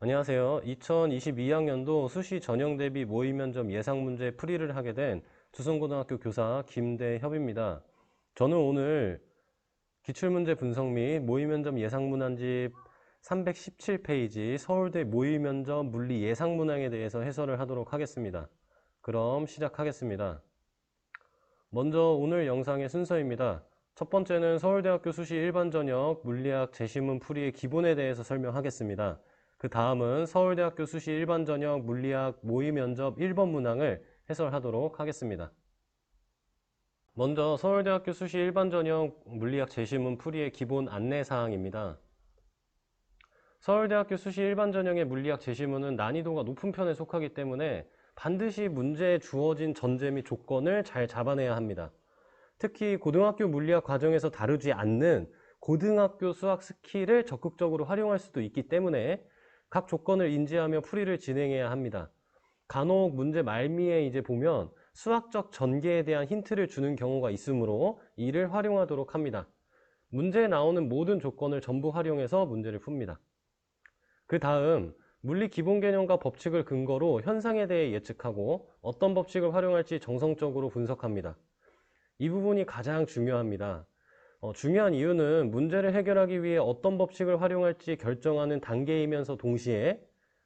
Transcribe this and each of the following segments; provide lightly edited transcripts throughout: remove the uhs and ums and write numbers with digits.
안녕하세요. 2022학년도 수시 전형 대비 모의 면접 예상 문제 풀이를 하게 된 두성고등학교 교사 김대협입니다. 저는 오늘 기출문제 분석 및 모의 면접 예상 문항집 317페이지 서울대 모의 면접 물리 예상 문항에 대해서 해설을 하도록 하겠습니다. 그럼 시작하겠습니다. 먼저 오늘 영상의 순서입니다. 첫 번째는 서울대학교 수시 일반 전형 물리학 제시문 풀이의 기본에 대해서 설명하겠습니다. 그 다음은 서울대학교 수시 일반 전형 물리학 모의 면접 1번 문항을 해설하도록 하겠습니다. 먼저 서울대학교 수시 일반 전형 물리학 제시문 풀이의 기본 안내사항입니다. 서울대학교 수시 일반 전형의 물리학 제시문은 난이도가 높은 편에 속하기 때문에 반드시 문제에 주어진 전제 및 조건을 잘 잡아내야 합니다. 특히 고등학교 물리학 과정에서 다루지 않는 고등학교 수학 스킬을 적극적으로 활용할 수도 있기 때문에 각 조건을 인지하며 풀이를 진행해야 합니다. 간혹 문제 말미에 이제 보면 수학적 전개에 대한 힌트를 주는 경우가 있으므로 이를 활용하도록 합니다. 문제에 나오는 모든 조건을 전부 활용해서 문제를 풉니다. 그 다음 물리 기본 개념과 법칙을 근거로 현상에 대해 예측하고 어떤 법칙을 활용할지 정성적으로 분석합니다. 이 부분이 가장 중요합니다. 중요한 이유는 문제를 해결하기 위해 어떤 법칙을 활용할지 결정하는 단계이면서 동시에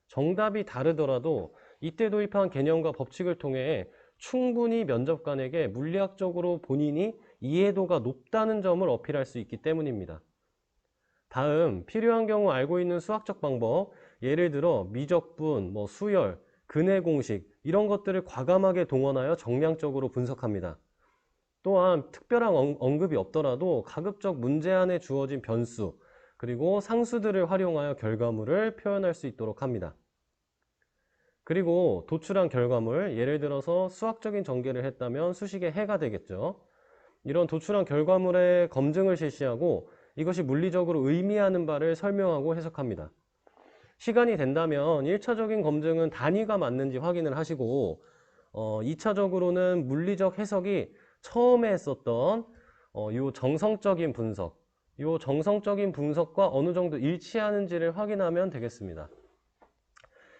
정답이 다르더라도 이때 도입한 개념과 법칙을 통해 충분히 면접관에게 물리학적으로 본인이 이해도가 높다는 점을 어필할 수 있기 때문입니다. 다음, 필요한 경우 알고 있는 수학적 방법, 예를 들어 미적분, 수열, 근해 공식 이런 것들을 과감하게 동원하여 정량적으로 분석합니다. 또한 특별한 언급이 없더라도 가급적 문제 안에 주어진 변수 그리고 상수들을 활용하여 결과물을 표현할 수 있도록 합니다. 그리고 도출한 결과물, 예를 들어서 수학적인 전개를 했다면 수식의 해가 되겠죠. 이런 도출한 결과물의 검증을 실시하고 이것이 물리적으로 의미하는 바를 설명하고 해석합니다. 시간이 된다면 1차적인 검증은 단위가 맞는지 확인을 하시고 2차적으로는 물리적 해석이 처음에 했었던 요 정성적인 분석, 요 정성적인 분석과 어느 정도 일치하는지를 확인하면 되겠습니다.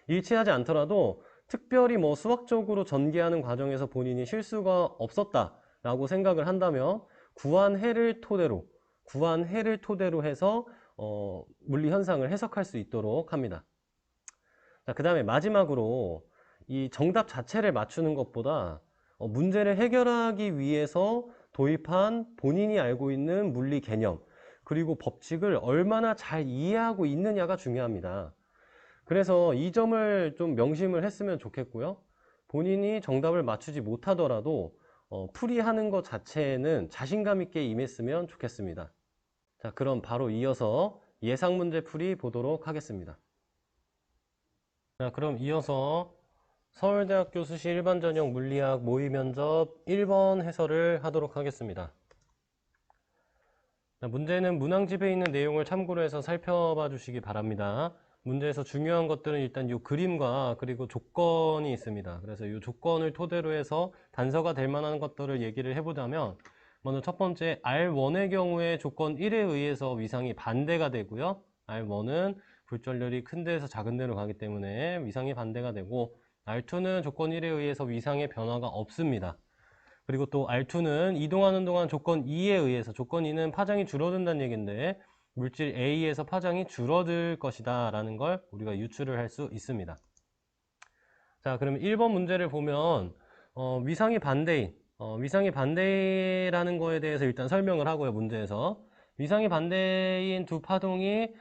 일치하지 않더라도 특별히 수학적으로 전개하는 과정에서 본인이 실수가 없었다라고 생각을 한다면 구한 해를 토대로 해서 물리 현상을 해석할 수 있도록 합니다. 그 다음에 마지막으로 이 정답 자체를 맞추는 것보다 문제를 해결하기 위해서 도입한 본인이 알고 있는 물리 개념 그리고 법칙을 얼마나 잘 이해하고 있느냐가 중요합니다. 그래서 이 점을 좀 명심을 했으면 좋겠고요. 본인이 정답을 맞추지 못하더라도 풀이하는 것 자체에는 자신감 있게 임했으면 좋겠습니다. 자, 그럼 바로 이어서 예상 문제 풀이 보도록 하겠습니다. 자, 그럼 이어서 서울대학교 수시 일반 전형 물리학 모의 면접 1번 해설을 하도록 하겠습니다. 자, 문제는 문항집에 있는 내용을 참고로 해서 살펴봐 주시기 바랍니다. 문제에서 중요한 것들은 일단 이 그림과 그리고 조건이 있습니다. 그래서 이 조건을 토대로 해서 단서가 될 만한 것들을 얘기를 해보자면 먼저 첫 번째 R1의 경우에 조건 1에 의해서 위상이 반대가 되고요. R1은 불전율이 큰 데에서 작은 데로 가기 때문에 위상이 반대가 되고 R2는 조건 1에 의해서 위상의 변화가 없습니다. 그리고 또 R2는 이동하는 동안 조건 2에 의해서 조건 2는 파장이 줄어든다는 얘기인데 물질 A에서 파장이 줄어들 것이다 라는 걸 우리가 유추를 할 수 있습니다. 자, 그럼 1번 문제를 보면 위상이 반대인 위상이 반대라는 거에 대해서 일단 설명을 하고요. 문제에서 위상이 반대인 두 파동이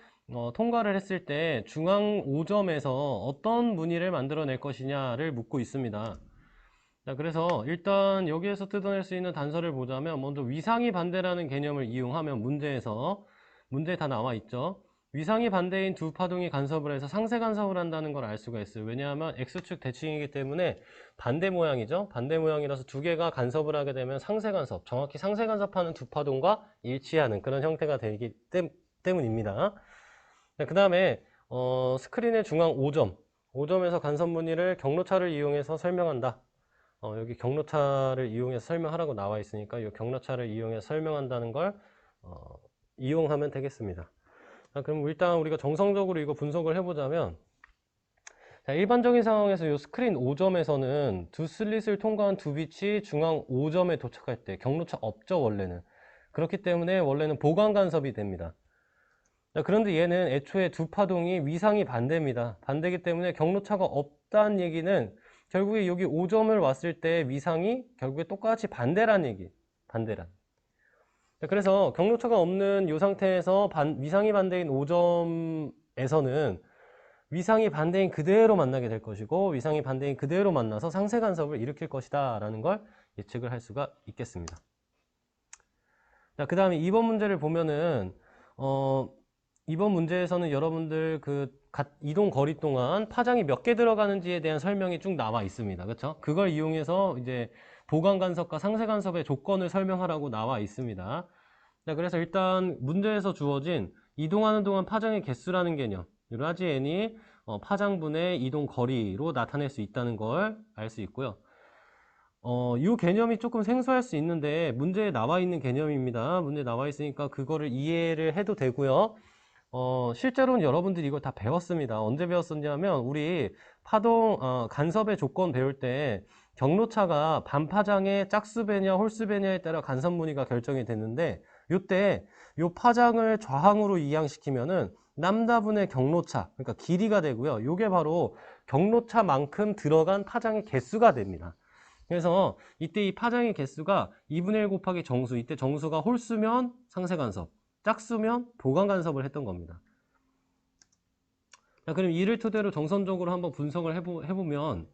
통과를 했을 때 중앙 5점에서 어떤 무늬를 만들어낼 것이냐를 묻고 있습니다. 자, 그래서 일단 여기에서 뜯어낼 수 있는 단서를 보자면 먼저 위상이 반대라는 개념을 이용하면 문제에 다 나와 있죠. 위상이 반대인 두 파동이 간섭을 해서 상세 간섭을 한다는 걸 알 수가 있어요. 왜냐하면 X축 대칭이기 때문에 반대 모양이죠. 반대 모양이라서 두 개가 간섭을 하게 되면 상세 간섭, 정확히 상세 간섭하는 두 파동과 일치하는 그런 형태가 되기 때문입니다. 그 다음에 스크린의 중앙 5점에서 간섭 무늬를 경로차를 이용해서 설명한다. 여기 경로차를 이용해서 설명하라고 나와 있으니까 이 경로차를 이용해서 설명한다는 걸 이용하면 되겠습니다. 자, 그럼 일단 우리가 정성적으로 이거 분석을 해보자면 자, 일반적인 상황에서 이 스크린 5점에서는 두 슬릿을 통과한 두 빛이 중앙 5점에 도착할 때 경로차 없죠, 원래는. 그렇기 때문에 원래는 보강 간섭이 됩니다. 자, 그런데 얘는 애초에 두 파동이 위상이 반대입니다. 반대이기 때문에 경로차가 없다는 얘기는 결국에 여기 5점을 왔을 때 위상이 결국에 똑같이 반대란 얘기. 반대란. 자, 그래서 경로차가 없는 이 상태에서 위상이 반대인 5점에서는 위상이 반대인 그대로 만나게 될 것이고, 위상이 반대인 그대로 만나서 상세 간섭을 일으킬 것이다 라는 걸 예측을 할 수가 있겠습니다. 자, 그 다음에 2번 문제를 보면은 이번 문제에서는 여러분들 그 이동 거리 동안 파장이 몇 개 들어가는지에 대한 설명이 쭉 나와 있습니다. 그렇죠? 그걸 이용해서 이제 보강 간섭과 상세 간섭의 조건을 설명하라고 나와 있습니다. 자, 그래서 일단 문제에서 주어진 이동하는 동안 파장의 개수라는 개념, 라지 n이 파장분의 이동 거리로 나타낼 수 있다는 걸 알 수 있고요. 이 개념이 조금 생소할 수 있는데 문제에 나와 있는 개념입니다. 문제에 나와 있으니까 그거를 이해를 해도 되고요. 실제로는 여러분들이 이걸 다 배웠습니다. 언제 배웠었냐면 우리 파동 간섭의 조건 배울 때 경로차가 반파장의 짝수배냐 홀수배냐에 따라 간섭 무늬가 결정이 됐는데 이때 이 파장을 좌항으로 이항시키면은 람다분의 경로차, 그러니까 길이가 되고요. 이게 바로 경로차만큼 들어간 파장의 개수가 됩니다. 그래서 이때 이 파장의 개수가 2분의 1 곱하기 정수, 이때 정수가 홀수면 상세간섭, 짝수면 보강간섭을 했던 겁니다. 자, 그럼 이를 토대로 정선적으로 한번 분석을 해보면,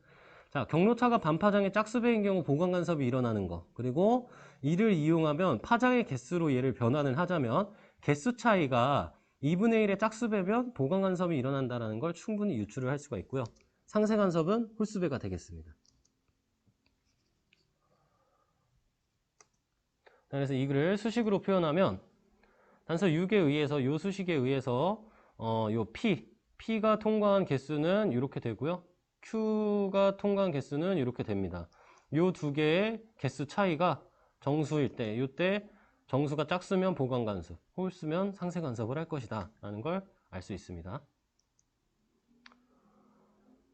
자, 경로차가 반파장의 짝수배인 경우 보강간섭이 일어나는 거, 그리고 이를 이용하면 파장의 개수로 얘를 변환을 하자면 개수 차이가 2분의 1의 짝수배면 보강간섭이 일어난다는 걸 충분히 유추를 할 수가 있고요. 상세간섭은 홀수배가 되겠습니다. 그래서 이 글을 수식으로 표현하면 단서 6에 의해서 요 수식에 의해서 요 P가 통과한 개수는 이렇게 되고요. Q가 통과한 개수는 이렇게 됩니다. 요 두 개의 개수 차이가 정수일 때, 이때 정수가 짝수면 보강간섭, 홀수면 상세간섭을 할 것이다 라는 걸 알 수 있습니다.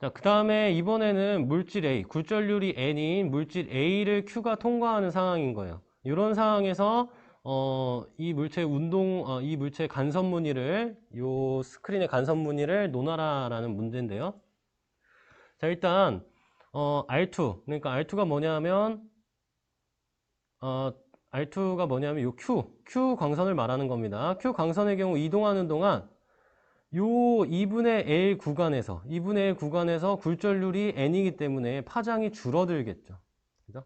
자, 그 다음에 이번에는 물질 A, 굴절률이 N인 물질 A를 Q가 통과하는 상황인 거예요. 이런 상황에서 이 물체 이 물체 간섭 무늬를 요 스크린의 간섭 무늬를 논하라라는 문제인데요. 자, 일단 R2, 그러니까 R2가 뭐냐면 R2가 뭐냐면 요 Q 광선을 말하는 겁니다. Q 광선의 경우 이동하는 동안 요 2분의 L 구간에서 굴절률이 N이기 때문에 파장이 줄어들겠죠. 그죠?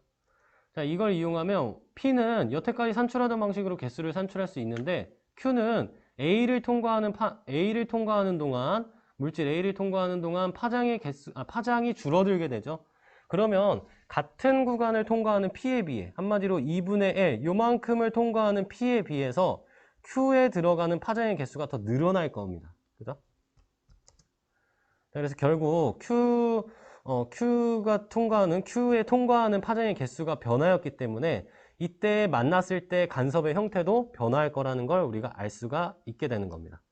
자, 이걸 이용하면 P는 여태까지 산출하던 방식으로 개수를 산출할 수 있는데 Q는 A를 통과하는 동안 물질 A를 통과하는 동안 파장이 줄어들게 되죠. 그러면 같은 구간을 통과하는 P에 비해 한마디로 2분의 L 요만큼을 통과하는 P에 비해서 Q에 들어가는 파장의 개수가 더 늘어날 겁니다. 그죠? 그래서 결국 Q에 통과하는 파장의 개수가 변화였기 때문에 이때 만났을 때 간섭의 형태도 변화할 거라는 걸 우리가 알 수가 있게 되는 겁니다.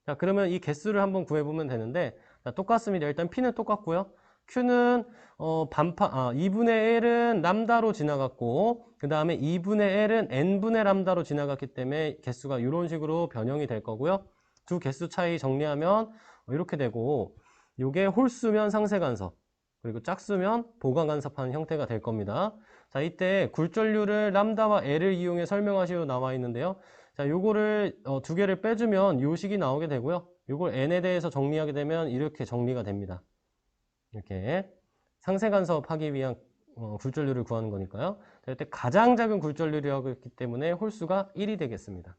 자, 그러면 이 개수를 한번 구해보면 되는데, 자, 똑같습니다. 일단 P는 똑같고요. Q는 2분의 L은 람다로 지나갔고, 그 다음에 2분의 L은 N분의 람다로 지나갔기 때문에 개수가 이런 식으로 변형이 될 거고요. 두 개수 차이 정리하면 이렇게 되고, 요게 홀수면 상세간섭, 그리고 짝수면 보강간섭하는 형태가 될 겁니다. 자, 이때 굴절률을 람다와 L을 이용해 설명하시로 나와 있는데요. 자, 요거를 두 개를 빼주면 요 식이 나오게 되고요. 요걸 N에 대해서 정리하게 되면 이렇게 정리가 됩니다. 이렇게 상세간섭하기 위한 굴절률을 구하는 거니까요. 자, 이때 가장 작은 굴절률이라고 했기 때문에 홀수가 1이 되겠습니다.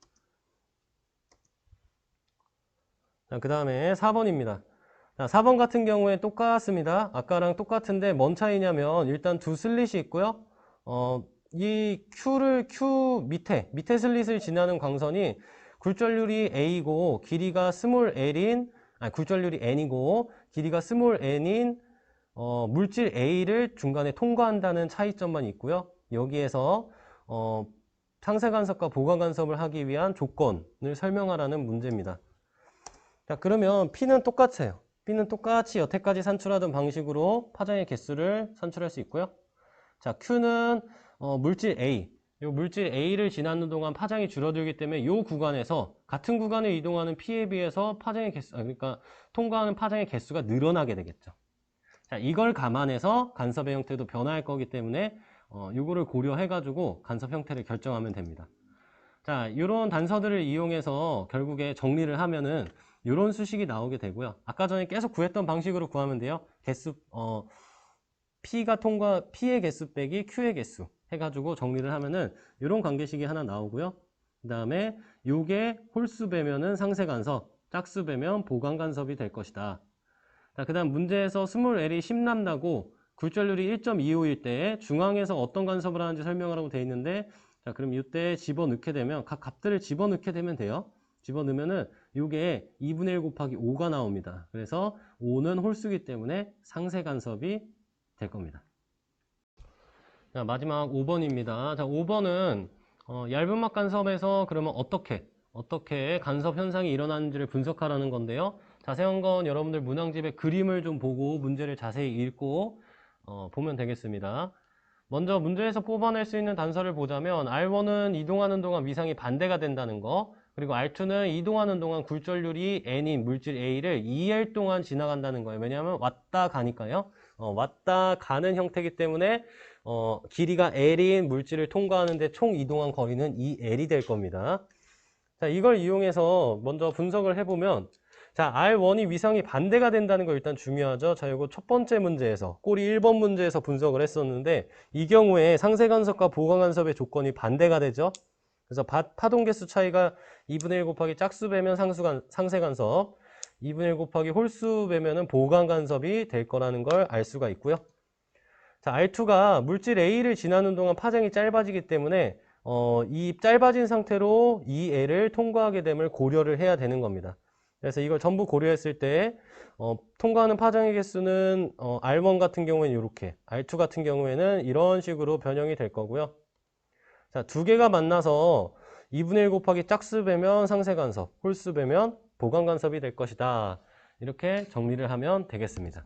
자, 그 다음에 4번입니다. 자, 4번 같은 경우에 똑같습니다. 아까랑 똑같은데 뭔 차이냐면 일단 두 슬릿이 있고요. 이 Q 밑에 슬릿을 지나는 광선이 굴절률이 A고 길이가 굴절률이 N이고 길이가 스몰 n인 물질 A를 중간에 통과한다는 차이점만 있고요. 여기에서 상세간섭과 보강간섭을 하기 위한 조건을 설명하라는 문제입니다. 자, 그러면 P는 똑같아요. B는 똑같이 여태까지 산출하던 방식으로 파장의 개수를 산출할 수 있고요. 자, Q는 물질 A. 이 물질 A를 지나는 동안 파장이 줄어들기 때문에 이 구간에서 같은 구간을 이동하는 P에 비해서 파장의 개수, 그러니까 통과하는 파장의 개수가 늘어나게 되겠죠. 자, 이걸 감안해서 간섭의 형태도 변화할 거기 때문에 이거를 고려해가지고 간섭 형태를 결정하면 됩니다. 자, 이런 단서들을 이용해서 결국에 정리를 하면은 이런 수식이 나오게 되고요. 아까 전에 계속 구했던 방식으로 구하면 돼요. 개수, P의 개수 빼기 Q의 개수 해가지고 정리를 하면은 이런 관계식이 하나 나오고요. 그 다음에 요게 홀수 배면은 상세 간섭, 짝수 배면 보강 간섭이 될 것이다. 자, 그 다음 문제에서 스몰 L이 10람다고 굴절률이 1.25일 때 중앙에서 어떤 간섭을 하는지 설명하라고 되어 있는데, 자, 그럼 이때 집어넣게 되면 각 값들을 집어넣게 되면 돼요. 집어넣으면은 요게 2분의 1 곱하기 5가 나옵니다. 그래서 5는 홀수기 때문에 상세 간섭이 될 겁니다. 자, 마지막 5번입니다. 자, 5번은 얇은 막 간섭에서 그러면 어떻게 간섭 현상이 일어나는지를 분석하라는 건데요. 자세한 건 여러분들 문항집에 그림을 좀 보고 문제를 자세히 읽고 보면 되겠습니다. 먼저 문제에서 뽑아낼 수 있는 단서를 보자면 R1은 이동하는 동안 위상이 반대가 된다는 거, 그리고 R2는 이동하는 동안 굴절률이 N인 물질 A를 2L 동안 지나간다는 거예요. 왜냐하면 왔다 가니까요. 왔다 가는 형태이기 때문에 길이가 L인 물질을 통과하는데 총 이동한 거리는 2L이 될 겁니다. 자, 이걸 이용해서 먼저 분석을 해보면, 자, R1이 위상이 반대가 된다는 거 일단 중요하죠. 자, 이거 첫 번째 문제에서, 꼬리 1번 문제에서 분석을 했었는데, 이 경우에 상세 간섭과 보강 간섭의 조건이 반대가 되죠. 그래서 파동 개수 차이가 2분의 1 곱하기 짝수 배면 상세 간섭, 2분의 1 곱하기 홀수 배면은 보강 간섭이 될 거라는 걸 알 수가 있고요. 자, R2가 물질 A를 지나는 동안 파장이 짧아지기 때문에 이 짧아진 상태로 이 L을 통과하게 됨을 고려를 해야 되는 겁니다. 그래서 이걸 전부 고려했을 때 통과하는 파장의 개수는 R1 같은 경우에는 이렇게, R2 같은 경우에는 이런 식으로 변형이 될 거고요. 자, 두 개가 만나서 2분의 1 곱하기 짝수 배면 상세 간섭, 홀수 배면 보강 간섭이 될 것이다. 이렇게 정리를 하면 되겠습니다.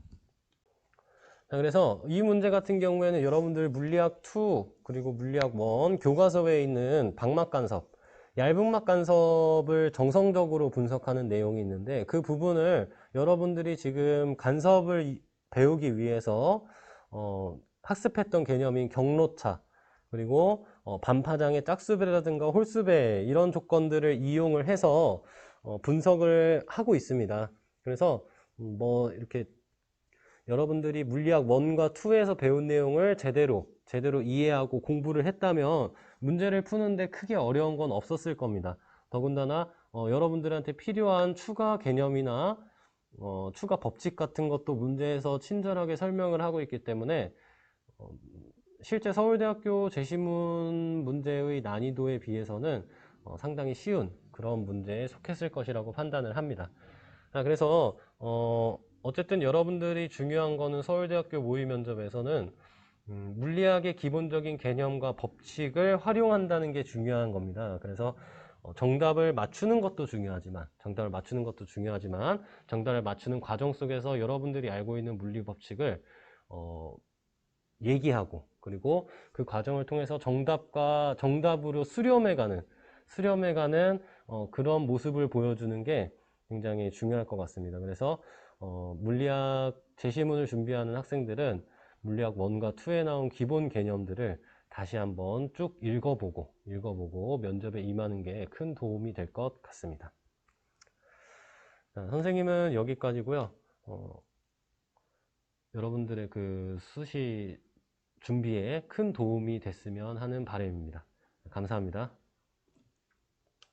자, 그래서 이 문제 같은 경우에는 여러분들 물리학 2 그리고 물리학 1 교과서에 있는 방막 간섭, 얇은 막 간섭을 정성적으로 분석하는 내용이 있는데, 그 부분을 여러분들이 지금 간섭을 배우기 위해서 학습했던 개념인 경로차, 그리고 반파장의 짝수배라든가 홀수배, 이런 조건들을 이용을 해서 분석을 하고 있습니다. 그래서 뭐 이렇게 여러분들이 물리학 1과 2에서 배운 내용을 제대로 이해하고 공부를 했다면 문제를 푸는데 크게 어려운 건 없었을 겁니다. 더군다나 여러분들한테 필요한 추가 개념이나 추가 법칙 같은 것도 문제에서 친절하게 설명을 하고 있기 때문에 실제 서울대학교 제시문 문제의 난이도에 비해서는 상당히 쉬운 그런 문제에 속했을 것이라고 판단을 합니다. 그래서 어쨌든 여러분들이 중요한 거는 서울대학교 모의면접에서는 물리학의 기본적인 개념과 법칙을 활용한다는 게 중요한 겁니다. 그래서 정답을 맞추는 것도 중요하지만 정답을 맞추는 과정 속에서 여러분들이 알고 있는 물리 법칙을 얘기하고, 그리고 그 과정을 통해서 정답으로 수렴해가는 그런 모습을 보여주는 게 굉장히 중요할 것 같습니다. 그래서 물리학 제시문을 준비하는 학생들은 물리학 1과 2에 나온 기본 개념들을 다시 한번 쭉 읽어보고 면접에 임하는 게 큰 도움이 될 것 같습니다. 자, 선생님은 여기까지고요. 여러분들의 그 수시 준비에 큰 도움이 됐으면 하는 바람입니다. 감사합니다.